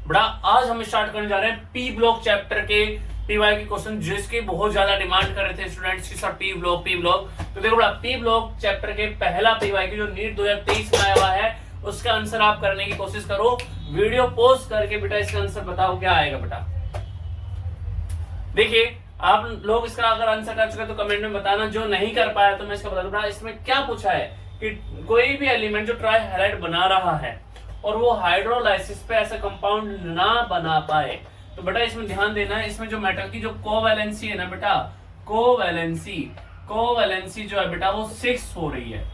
बड़ा आज हम स्टार्ट करने जा रहे हैं पी ब्लॉक चैप्टर के पीवाई के क्वेश्चन, जिसकी बहुत ज्यादा डिमांड कर रहे थे स्टूडेंट्स की, सर पी ब्लॉक। तो देखो बड़ा पी ब्लॉक चैप्टर के पहला पीवाई की जो नीट 2023 में आया हुआ है उसका आंसर आप करने की कोशिश करो। वीडियो पॉज करके बेटा इसका आंसर बताओ क्या आएगा बेटा। देखिए आप लोग इसका अगर आंसर कर चुके तो कमेंट में बताना, जो नहीं कर पाया तो मैं इसका बता दूं। इसमें क्या पूछा है कि कोई भी एलिमेंट जो ट्राई हैलाइड बना रहा है और वो हाइड्रोलाइसिस पे ऐसा कंपाउंड ना बना पाए, तो बेटा इसमें ध्यान देना है। इसमें जो मेटल की जो कोवैलेंसी है ना बेटा, कोवैलेंसी जो है बेटा वो 6 हो रही है।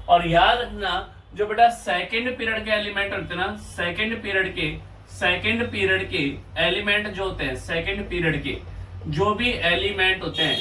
और याद रखना जो बेटा सेकंड पीरियड के एलिमेंट होते हैं ना, सेकंड पीरियड के एलिमेंट जो होते हैं, सेकंड पीरियड के जो भी एलिमेंट होते हैं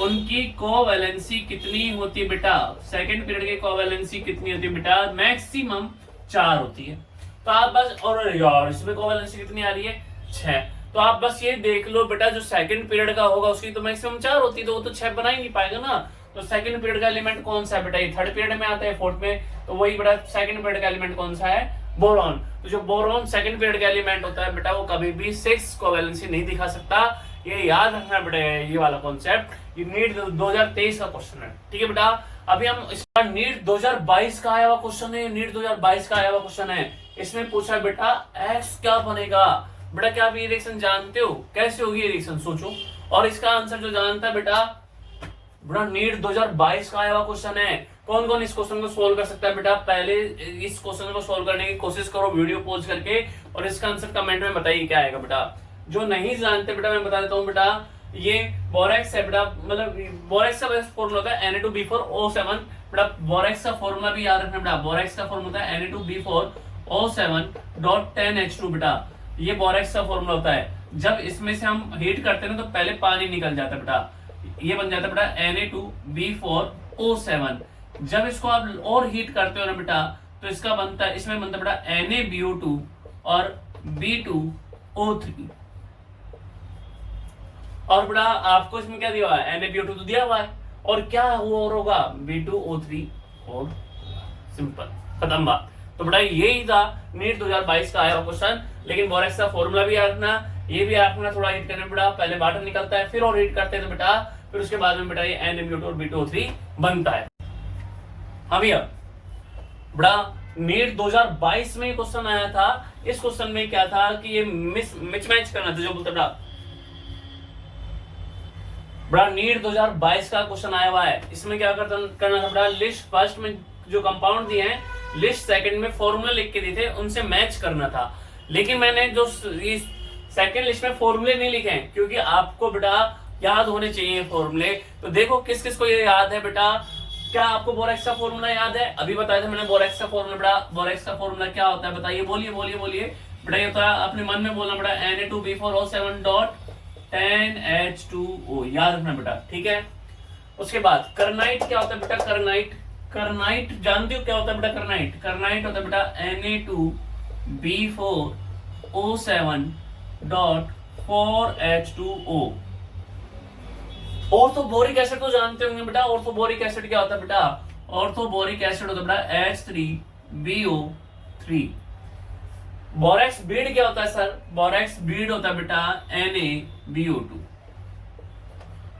उनकी कोवैलेंसी कितनी होती है बेटा, सेकंड पीरियड की कोवैलेंसी कितनी होती है बेटा, मैक्सिमम 4 होती है। तो आप बस, और यार इसमें कोवैलेंसी कितनी आ रही है 6, तो आप बस ये देख लो बेटा जो सेकंड पीरियड का होगा उसकी तो मैक्सिमम 4 होती है, तो वो तो 6 बना ही नहीं पाएगा ना। तो सेकंड पीरियड का एलिमेंट कौन सा है बेटा, ये थर्ड पीरियड में आता है, फोर्थ में, तो वही बेटा सेकंड पीरियड का एलिमेंट कौन सा है, बोरॉन। तो जो बोरॉन सेकंड पीरियड का एलिमेंट होता है बेटा वो कभी भी 6 कोवैलेंसी नहीं दिखा सकता। ये याद रखना बेटा, ये वाला कॉन्सेप्ट, ये नीट 2023 का क्वेश्चन है, ठीक है बेटा। अभी हम इसका नीट 2022 का आया हुआ क्वेश्चन है, नीट 2022 का आया हुआ क्वेश्चन है। इसमें पूछा बेटा एक्स क्या बनेगा बेटा, क्या आप ये रिएक्शन जानते हो, कैसे होगी ये रिएक्शन, सोचो। और इसका आंसर जो जानता है बेटा नीट 2022 का आया हुआ क्वेश्चन है। कौन कौन इस क्वेश्चन को सोल्व कर सकता है बेटा, पहले इस क्वेश्चन को सोल्व करने की कोशिश करो वीडियो पॉज करके, और इसका आंसर कमेंट में बताइए क्या आएगा बेटा। जो नहीं जानते बेटा मैं बता देता हूँ बेटा, ये बोरेक्स है बेटा, मतलब बोरेक्स का फॉर्मूला होता है Na2B4O7 बेटा। बोरेक्स का फॉर्मूला भी याद रखना बेटा, बोरेक्स का फॉर्मूला होता है Na2B4O7.10H2 बेटा। ये बोरेक्स का फॉर्मूला होता है। जब इसमें से हम हीट करते हैं ना तो पहले पानी निकल जाता है बेटा, ये बन जाता है बेटा Na2B4O7। जब इसको आप और हीट करते हो ना बेटा तो इसका बनता है, इसमें बनता है बेटा NaBO2 और B2O3। और बेटा आपको इसमें क्या दिया हुआ है, NaBO2 तो दिया हुआ है, और क्या और होगा B2O3, और सिंपल, खत्म बात। तो बेटा यही था नीट 2022 का आया हुआ क्वेश्चन। लेकिन बोरेक्स का फॉर्मूला भी याद रखना, ये भी याद रखना, थोड़ा हीट करना बेटा, पहले वाटर निकलता है फिर और हीट करते हैं तो बेटा फिर उसके बाद में बेटा ये NaBO2 और B2O3 बनता है। हाँ भैया बेटा नीट 2022 में क्वेश्चन आया था। इस क्वेश्चन में क्या था कि ये मिसमैच करना था, जो बोलते बड़ा नीट 2022 का क्वेश्चन आया हुआ है। इसमें क्या करना था बड़ा, लिस्ट फर्स्ट में जो कंपाउंड दिए हैं, लिस्ट सेकंड में फॉर्मूला लिख के दिए थे, उनसे मैच करना था। लेकिन मैंने जो सेकंड लिस्ट में फॉर्मूले नहीं लिखे हैं क्योंकि आपको बेटा याद होने चाहिए फॉर्मूले। तो देखो किस किस को ये याद है बेटा, क्या आपको बोरेक्स का फॉर्मूला याद है, अभी बताया था मैंने बोरेक्स का फॉर्मूला बेटा। बोरेक्स का फॉर्मूला क्या होता है बताइए, बोलिए बेटा। ये होता है अपने मन में बोलना बेटा Na2B4O7.10H2O, याद रखना बेटा, ठीक है। उसके बाद करनाइट क्या होता है बेटा, करनाइट जानते हो क्या होता है बेटा, करनाइट होता है बेटा Na2B4O7.4H2O। ऑर्थोबोरिक एसिड तो जानते होंगे बेटा, ऑर्थोबोरिक एसिड क्या होता है बेटा, ऑर्थोबोरिक एसिड होता है बेटा H3BO3। बोरेक्स बीड क्या होता है सर, बोरेक्स बीड होता है बेटा NaBO2,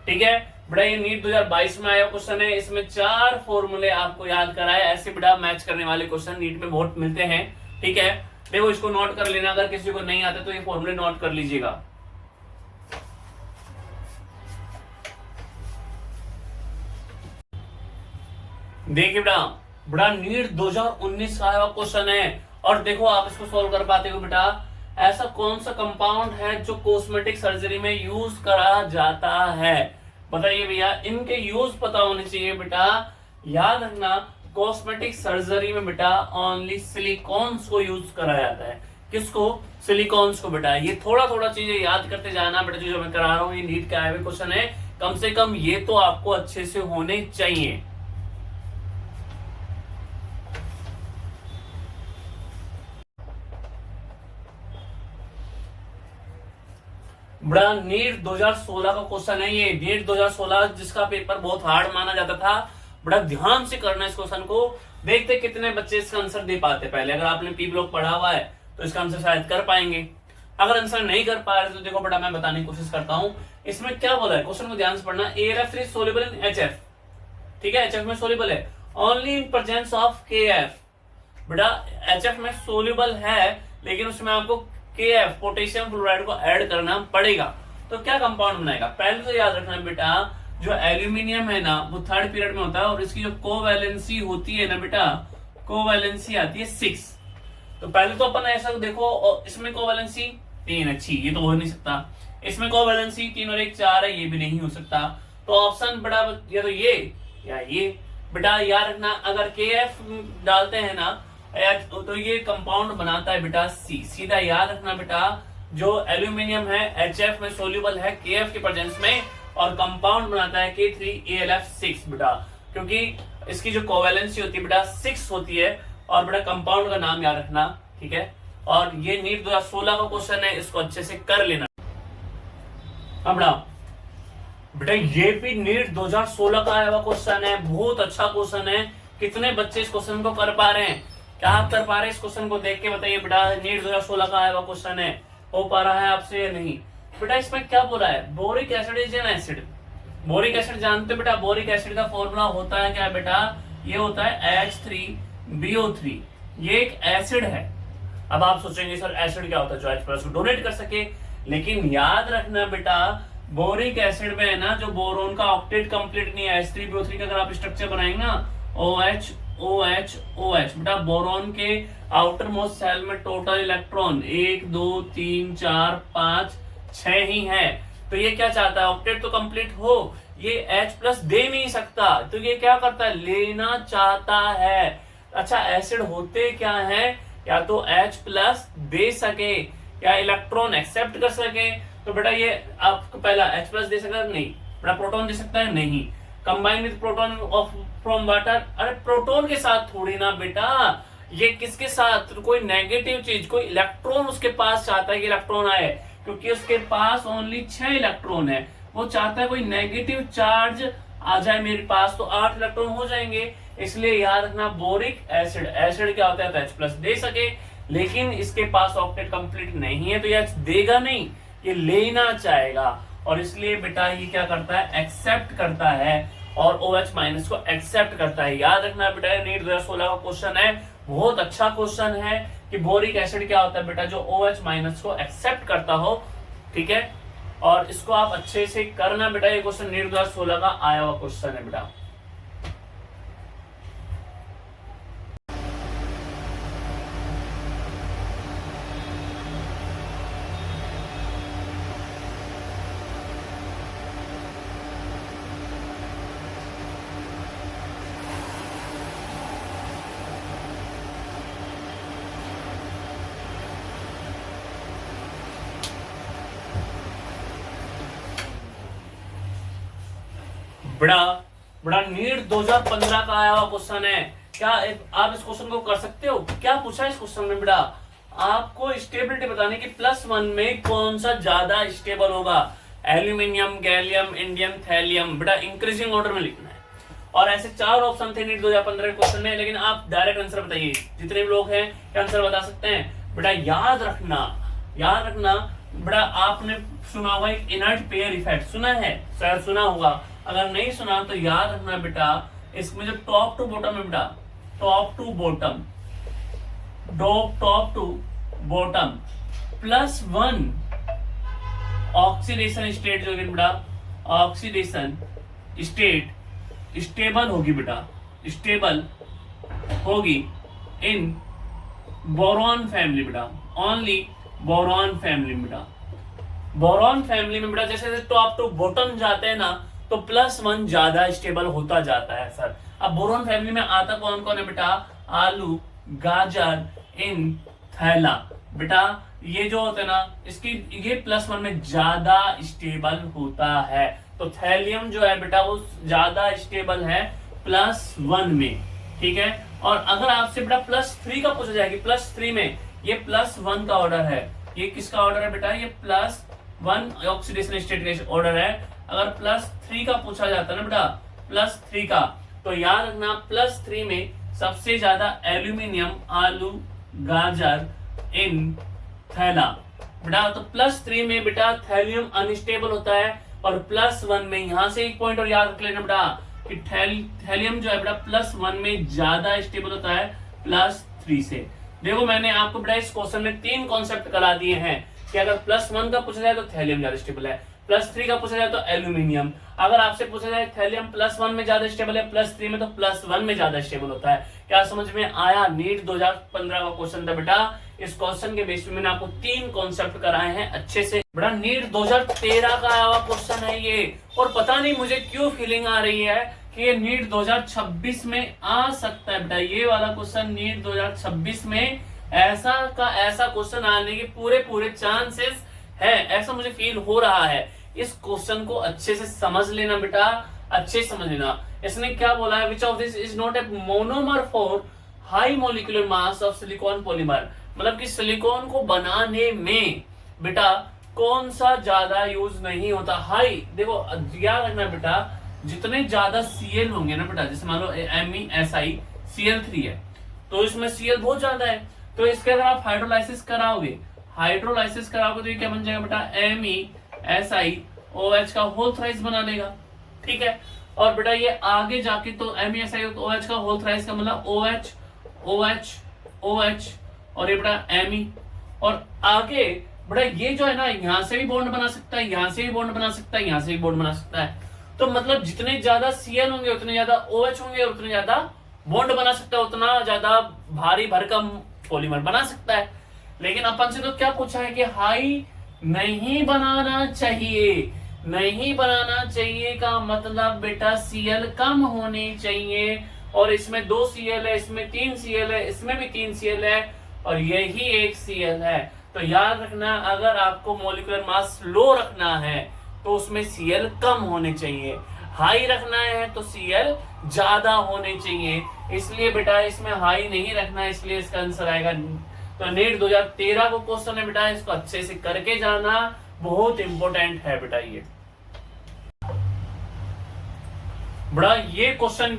ठीक है बेटा। ये नीट 2022 में आया क्वेश्चन है, इसमें 4 फॉर्मूले आपको याद कराए। ऐसे बेटा मैच करने वाले क्वेश्चन नीट में बहुत मिलते हैं, ठीक है। देखो इसको नोट कर लेना, अगर किसी को नहीं आते तो ये फॉर्मूले नोट कर लीजिएगा। देखिए बेटा नीट 2019 का आया क्वेश्चन है, और देखो आप इसको सोल्व कर पाते हो बेटा। ऐसा कौन सा कंपाउंड है जो कॉस्मेटिक सर्जरी में यूज करा जाता है, बताइए भैया। इनके यूज पता होने चाहिए बेटा। याद रखना कॉस्मेटिक सर्जरी में बेटा ओनली सिलिकॉन्स को यूज करा जाता है। किसको, सिलिकॉन्स को बेटा। ये थोड़ा थोड़ा चीजें याद करते जाना बेटा, जो मैं करा रहा हूँ। ये नीट का आया हुआ क्वेश्चन है, कम से कम ये तो आपको अच्छे से होने चाहिए। बड़ा नीट 2016 का क्वेश्चन है ये, नीट 2016 जिसका पेपर बहुत हार्ड माना जाता था। बड़ा ध्यान से करना इस क्वेश्चन को, देखते कितने बच्चे इसका आंसर दे पाते। पहले अगर आपने पी ब्लॉक पढ़ा हुआ है तो इसका आंसर शायद कर पाएंगे। अगर आंसर नहीं कर पा रहे तो देखो बेटा मैं बताने की कोशिश करता हूं। इसमें क्या बोला है, क्वेश्चन को ध्यान से पढ़ना। AlF3 सोल्यूबल इन HF, ठीक है, HF में सोल्यूबल है only in presence of KF। बेटा HF में सोल्यूबल है लेकिन उसमें आपको KF पोटेशियम फ्लोराइड को ऐड करना पड़ेगा। तो क्या कंपाउंड बनाएगा, पहले तो याद रखना बेटा जो एल्यूमिनियम है ना वो थर्ड पीरियड में होता है और इसकी जो कोवैलेंसी होती है ना बेटा, कोवैलेंसी आती है 6। तो पहले तो अपन ऐसा देखो, और इसमें कोवैलेंसी 3, अच्छी ये तो हो नहीं सकता। इसमें कोवैलेंसी 3 और 1 4 है, ये भी नहीं हो सकता। तो ऑप्शन बेटा या तो ये या ये। बेटा याद रखना अगर KF डालते हैं ना तो ये कंपाउंड बनाता है बेटा C। सीधा याद रखना बेटा जो एल्यूमिनियम है HF में सोल्यूबल है KF के प्रेजेंस में और कंपाउंड बनाता है K3AlF6 बेटा, क्योंकि इसकी जो कोवैलेंसी होती है बेटा 6 होती है। और बेटा कंपाउंड का नाम याद रखना, ठीक है। और ये नीट 2016 का क्वेश्चन है, इसको अच्छे से कर लेना। अब बेटा ये भी नीट 2016 का आया हुआ क्वेश्चन है, बहुत अच्छा क्वेश्चन है। कितने बच्चे इस क्वेश्चन को कर पा रहे हैं, क्या आप कर पा रहे हैं इस क्वेश्चन को, देख के बताइए बेटा। नीट 2016 का आया हुआ क्वेश्चन है, हो पा रहा है आपसे या नहीं। बेटा इसमें क्या बोला है, boric acid is an acid. Boric acid जानते हो बेटा, बोरिक एसिड का फॉर्मूला होता है क्या बेटा, ये होता है H3BO3। ये एक एसिड है। अब आप सोचेंगे सर एसिड क्या होता है जो H+ को डोनेट कर सके, लेकिन याद रखना बेटा बोरिक एसिड में है ना जो बोरोन का ऑक्टेट कंप्लीट नहीं है, H3BO3 का अगर आप स्ट्रक्चर बनाएंगे ना OH OH OH, बेटा बोरोन के आउटर मोस्ट सेल में टोटल इलेक्ट्रॉन 1 2 3 4 5 6 ही है। तो ये क्या चाहता है, ऑक्टेट तो कंप्लीट हो, ये H+ दे नहीं सकता, तो ये क्या करता है, लेना चाहता है। अच्छा एसिड होते क्या है, या तो H+ दे सके या इलेक्ट्रॉन एक्सेप्ट कर सके। तो बेटा ये आपको पहला H+ दे सकता है, नहीं। बेटा प्रोटॉन दे सकता है, नहीं। Combine with proton of from water, अरे प्रोटॉन के साथ थोड़ी ना बेटा, ये किसके साथ, कोई नेगेटिव चीज, कोई इलेक्ट्रॉन उसके पास चाहता है कि इलेक्ट्रॉन आए, क्योंकि उसके पास ओनली 6 इलेक्ट्रॉन है। वो चाहता है कोई नेगेटिव चार्ज आ जाए मेरे पास, तो 8 इलेक्ट्रॉन हो जाएंगे। इसलिए याद रखना बोरिक एसिड, एसिड क्या होता है तो H+ दे सके, लेकिन इसके पास ऑक्टेट कंप्लीट नहीं है तो ये देगा नहीं, ये लेना चाहेगा। और इसलिए बेटा ये क्या करता है, एक्सेप्ट करता है और OH- को एक्सेप्ट करता है। याद रखना बेटा नीट 2016 का क्वेश्चन है, बहुत अच्छा क्वेश्चन है कि बोरिक एसिड क्या होता है बेटा जो OH- को एक्सेप्ट करता हो, ठीक है। और इसको आप अच्छे से करना बेटा, ये क्वेश्चन नीट 2016 का आया हुआ क्वेश्चन है बेटा। बड़ा बड़ा नीट 2015 का आया हुआ क्वेश्चन है। क्या आप इस क्वेश्चन को कर सकते हो, क्या पूछा है इस क्वेश्चन में बेटा, आपको स्टेबिलिटी बताने की +1 में कौन सा ज्यादा स्टेबल होगा, एल्यूमिनियम, गैलियम, इंडियम, थैलियम। बेटा इंक्रीजिंग ऑर्डर में लिखना है। और ऐसे 4 ऑप्शन थे नीट 2015 के क्वेश्चन में, लेकिन आप डायरेक्ट आंसर बताइए, जितने भी लोग हैं क्या आंसर बता सकते हैं। बेटा याद रखना बेटा आपने सुना होगा एक इनर्ट पेयर इफेक्ट, सुना है, शायद सुना होगा, अगर नहीं सुना तो याद रखना बेटा इसमें जो टॉप टू बॉटम है बेटा, top to bottom +1 oxidation state जो है बेटा, ऑक्सीडेशन स्टेट स्टेबल होगी बेटा, स्टेबल होगी इन बोरॉन फैमिली बेटा, ओनली बोरॉन फैमिली बेटा। बोरॉन फैमिली में बेटा जैसे टॉप टू बॉटम जाते हैं ना तो +1 ज्यादा स्टेबल होता जाता है सर। अब बोरॉन फैमिली में आता कौन कौन है बेटा, आलू, गाजर, इन, थैला। बेटा ये जो होते हैं ना इसकी ये +1 में ज्यादा स्टेबल होता है, तो थैलियम जो है बेटा वो ज्यादा स्टेबल है +1 में, ठीक है। और अगर आपसे बेटा +3 का पूछा जाएगा, +3 में ये +1 का ऑर्डर है, ये किसका ऑर्डर है बेटा, ये +1 ऑक्सीडेशन स्टेट का ऑर्डर है। अगर +3 का पूछा जाता है ना बेटा, +3 का, तो याद रखना +3 में सबसे ज्यादा एल्यूमिनियम, आलू, गाजर, इन, थैला। बेटा तो +3 में बेटा थैलियम अनस्टेबल होता है, और +1 में, यहां से एक पॉइंट और याद रख लेना बेटा कि थैलियम जो है बेटा +1 में ज्यादा स्टेबल होता है +3 से। देखो मैंने आपको बेटा इस क्वेश्चन में 3 कॉन्सेप्ट करा दिए हैं कि अगर +1 का पूछा जाए तो थैलियम ज्यादा स्टेबल है, +3 का पूछा जाए तो एल्यूमिनियम। अगर आपसे पूछा जाए थैलियम +1 में ज्यादा स्टेबल है, +3 में, तो +1 में ज्यादा स्टेबल होता है। क्या समझ में आया? नीट 2015 का क्वेश्चन था बेटा। इस क्वेश्चन के बेस पे मैंने आपको 3 कॉन्सेप्ट कराए हैं अच्छे से। बेटा नीट 2013 का आया हुआ क्वेश्चन है ये, और पता नहीं मुझे क्यों फीलिंग आ रही है कि ये नीट 2026 में आ सकता है। बेटा ये वाला क्वेश्चन नीट 2026 में ऐसा का ऐसा क्वेश्चन आने के पूरे चांसेस है, ऐसा मुझे फील हो रहा है। इस क्वेश्चन को अच्छे से समझ लेना बेटा, अच्छे से समझ लेना। इसने क्या बोला है, which of this is not a monomer for high molecular mass of silicon polymer, मतलब कि सिलिकॉन को बनाने में बेटा कौन सा ज्यादा यूज नहीं होता। हाई, देखो याद रखना बेटा, जितने ज्यादा Cl होंगे ना बेटा, जैसे मान लो MESI Cl3 है, तो इसमें Cl बहुत ज्यादा है, तो इसके अगर आप हाइड्रोलाइसिस कराओगे तो ये क्या बन जाएगा बेटा, MESiOH का होल थ्राइस बना देगा। ठीक है, और बेटा ये आगे जाके तो MESiOH का होल थ्राइस का मतलब OH और ये बेटा Me, और आगे बेटा ये जो है ना, यहां से भी बॉन्ड बना सकता है, यहां से भी बॉन्ड बना सकता है, यहां से भी बॉन्ड बना सकता है। तो मतलब जितने ज्यादा Cl होंगे उतने ज्यादा OH होंगे, और उतने ज्यादा बॉन्ड बना सकता है, उतना ज्यादा भारी भरकम पॉलीमर बना सकता है। लेकिन अपन से तो क्या पूछा है कि हाई नहीं बनाना चाहिए का मतलब बेटा Cl कम होनी चाहिए, और इसमें 2 Cl है, इसमें 3 Cl है, इसमें भी 3 Cl है, और यही एक Cl है। तो याद रखना, अगर आपको मॉलिक्यूलर मास लो रखना है तो उसमें Cl कम होने चाहिए, हाई रखना है तो Cl ज्यादा होने चाहिए। इसलिए बेटा इसमें हाई नहीं रखना है, इसलिए इसका आंसर आएगा। तो नीट 2013 को क्वेश्चन है बेटा, इसको अच्छे से करके जाना, बहुत इंपॉर्टेंट है बेटा ये। बड़ा ये क्वेश्चन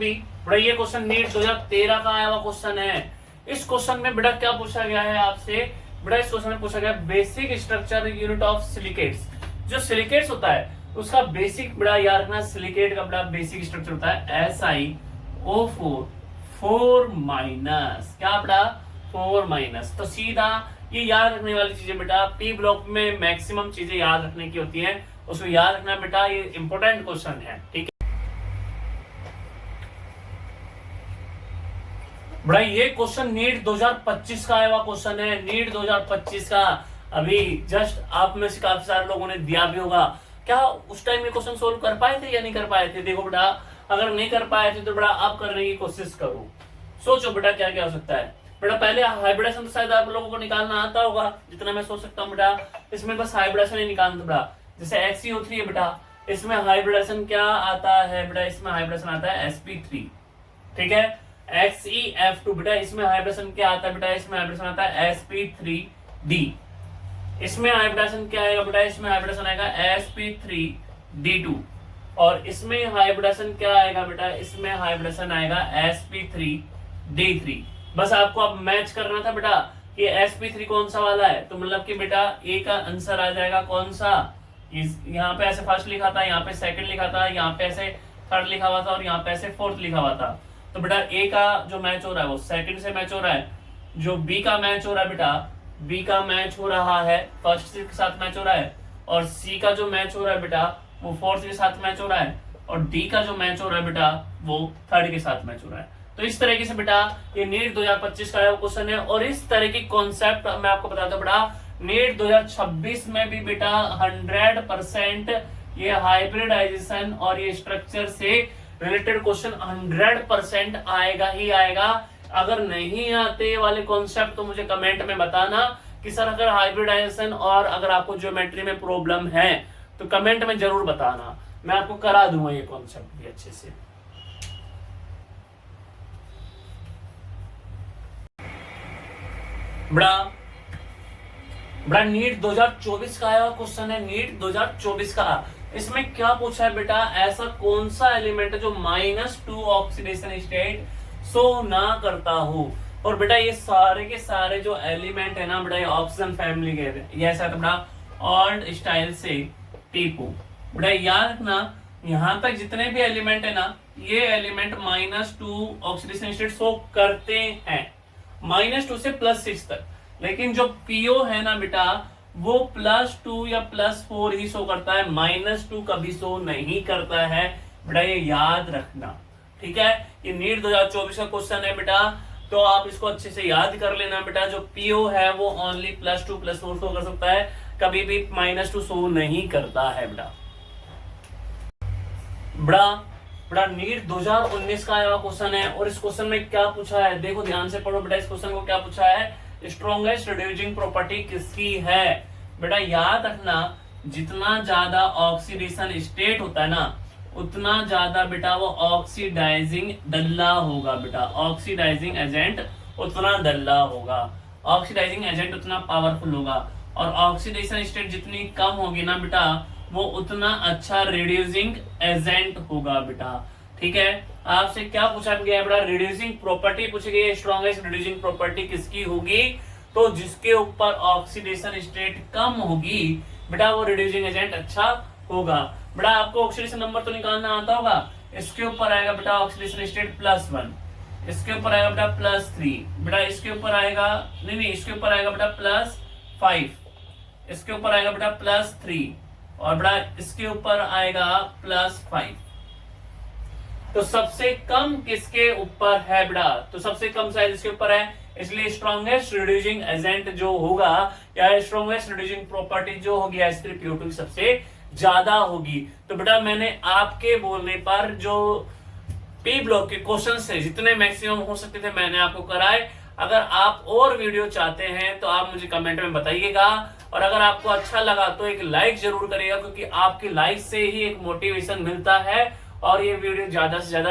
नीट 2013 का आया हुआ क्वेश्चन है। इस क्वेश्चन में बेटा क्या पूछा गया है आपसे, बेटा इस क्वेश्चन में पूछा गया basic structure unit of silicates. जो सिलिकेट्स होता है उसका बेसिक बेटा याद रखना, सिलिकेट का बेटा बेसिक स्ट्रक्चर होता है SiO4 4-, क्या बेटा 4-। तो सीधा ये याद रखने वाली चीजें बेटा पी ब्लॉक में मैक्सिमम चीजें याद रखने की होती हैं, उसको याद रखना बेटा, ये इंपॉर्टेंट क्वेश्चन है। ठीक है बड़ा, ये क्वेश्चन नीट 2025 का आया हुआ क्वेश्चन है, नीट 2025 का। अभी जस्ट आप में से काफी सारे लोगों ने दिया भी होगा। क्या उस टाइम ये क्वेश्चन सोल्व कर पाए थे या नहीं कर पाए थे? देखो बेटा, अगर नहीं कर पाए थे तो बेटा आप करने की कोशिश करो। सोचो बेटा क्या क्या हो सकता है। बेटा पहले हाइब्रिडेशन तो शायद आप लोगों को निकालना आता होगा, जितना मैं सोच सकता हूँ बेटा। इसमें बस हाइब्रिडेशन ही निकालना था बेटा। जैसे XeO3 है बेटा, इसमें हाइब्रिडेशन क्या आता है बेटा, इसमें हाइब्रिडेशन आता है sp3। ठीक है, XeF2 बेटा, इसमें हाइब्रिडेशन क्या आता है बेटा, इसमें हाइब्रिडेशन आता है sp3d। इसमें हाइब्रिडेशन क्या आएगा बेटा, इसमें हाइब्रिडेशन आएगा sp3d2। और इसमें हाइब्रिडेशन क्या आएगा बेटा, इसमें हाइब्रिडेशन आएगा sp3d3। बस आपको अब मैच करना था बेटा कि sp3 कौन सा वाला है, तो मतलब कि बेटा ए का आंसर आ जाएगा कौन सा, यहाँ पे ऐसे फर्स्ट लिखा था, यहाँ पे सेकंड लिखा था, यहाँ पे ऐसे थर्ड लिखा हुआ था, और यहाँ पे ऐसे फोर्थ लिखा हुआ था। तो बेटा ए का जो मैच हो रहा है वो सेकंड से मैच हो रहा है, जो बी का मैच हो रहा है बेटा, बी का मैच हो रहा है फर्स्ट के साथ मैच हो रहा है, और सी का जो मैच हो रहा है बेटा वो फोर्थ के साथ मैच हो रहा है, और डी का जो मैच हो रहा है बेटा वो थर्ड के साथ मैच हो रहा है। तो इस तरीके से बेटा ये नीट 2025 का क्वेश्चन है, और इस तरह की कॉन्सेप्ट मैं आपको बताता हूँ बेटा, नीट 2026 में भी बेटा 100% ये हाइब्रिडाइजेशन और ये स्ट्रक्चर से रिलेटेड क्वेश्चन 100% आएगा ही आएगा। अगर नहीं आते वाले कॉन्सेप्ट तो मुझे कमेंट में बताना कि सर अगर हाइब्रिडाइजेशन और अगर आपको ज्योमेट्री में प्रॉब्लम है तो कमेंट में जरूर बताना, मैं आपको करा दूंगा ये कॉन्सेप्ट भी अच्छे से। बड़ा नीट 2024 का आया क्वेश्चन है, नीट 2024 का। इसमें क्या पूछा है बेटा, ऐसा कौन सा एलिमेंट है जो -2 ऑक्सीडेशन स्टेट शो ना करता हो। और बेटा ये सारे के सारे जो एलिमेंट है ना बेटा, ये ऑक्सीजन फैमिली के हैं। ये ऐसा था बेटा ऑल्ड स्टाइल से टीपू। बेटा याद रखना, यहां तक जितने भी एलिमेंट है ना, ये एलिमेंट -2 ऑक्सीडेशन स्टेट शो करते हैं, -2 से +6 तक। लेकिन जो पीओ है ना बेटा, वो +2 या +4 ही शो करता है, -2 कभी शो नहीं करता है। बेटा ये याद रखना, ठीक है। ये नीट 2024 का क्वेश्चन है बेटा, तो आप इसको अच्छे से याद कर लेना बेटा। जो पीओ है वो ओनली +2 +4 शो कर सकता है, कभी भी -2 शो नहीं करता है बेटा। बड़ा नीट 2019 का आया क्वेश्चन है, और इस क्वेश्चन में क्या पूछा है, देखो ध्यान से पढ़ो बेटा। इस क्वेश्चन को क्या पूछा है, स्ट्रॉन्गेस्ट रिड्यूसिंग प्रॉपर्टी किसकी है। बेटा याद रखना, जितना ज्यादा ऑक्सीडेशन स्टेट होता है ना, उतना ज्यादा बेटा वो ऑक्सीडाइजिंग डल्ला होगा बेटा। ऑक्सीडाइजिंग एजेंट उतना डल्ला होगा, ऑक्सीडाइजिंग एजेंट उतना पावरफुल होगा। और ऑक्सीडेशन स्टेट जितनी कम होगी ना बेटा, वो उतना अच्छा रिड्यूसिंग एजेंट होगा बेटा, ठीक है। आपसे क्या पूछा गया बेटा, रिड्यूसिंग प्रॉपर्टी पूछी गई है। स्ट्रॉन्गेस्ट रिड्यूसिंग प्रॉपर्टी किसकी होगी, तो जिसके ऊपर ऑक्सीडेशन स्टेट कम होगी बेटा, वो रिड्यूसिंग एजेंट अच्छा होगा। बेटा आपको ऑक्सीडेशन नंबर तो निकालना आता होगा। इसके ऊपर आएगा बेटा ऑक्सीडेशन स्टेट +1, इसके ऊपर आएगा बेटा +3, बेटा इसके ऊपर आएगा नहीं, इसके ऊपर आएगा बेटा +5, इसके ऊपर आएगा बेटा +3, और बेटा इसके ऊपर आएगा +5। तो सबसे कम किसके ऊपर है बेटा, तो सबसे कम साइज इसके ऊपर है, इसलिए स्ट्रॉन्गेस्ट रिड्यूसिंग एजेंट जो होगा, या स्ट्रॉन्गेस्ट रिड्यूसिंग प्रॉपर्टी जो होगी H3PO2 सबसे ज्यादा होगी। तो बेटा मैंने आपके बोलने पर जो पी ब्लॉक के क्वेश्चन थे, जितने मैक्सिमम हो सकते थे, मैंने आपको कराए। अगर आप और वीडियो चाहते हैं तो आप मुझे कमेंट में बताइएगा, और अगर आपको अच्छा लगा तो एक लाइक जरूर करिएगा, क्योंकि आपकी लाइक से ही एक मोटिवेशन मिलता है और ये वीडियो ज्यादा से ज्यादा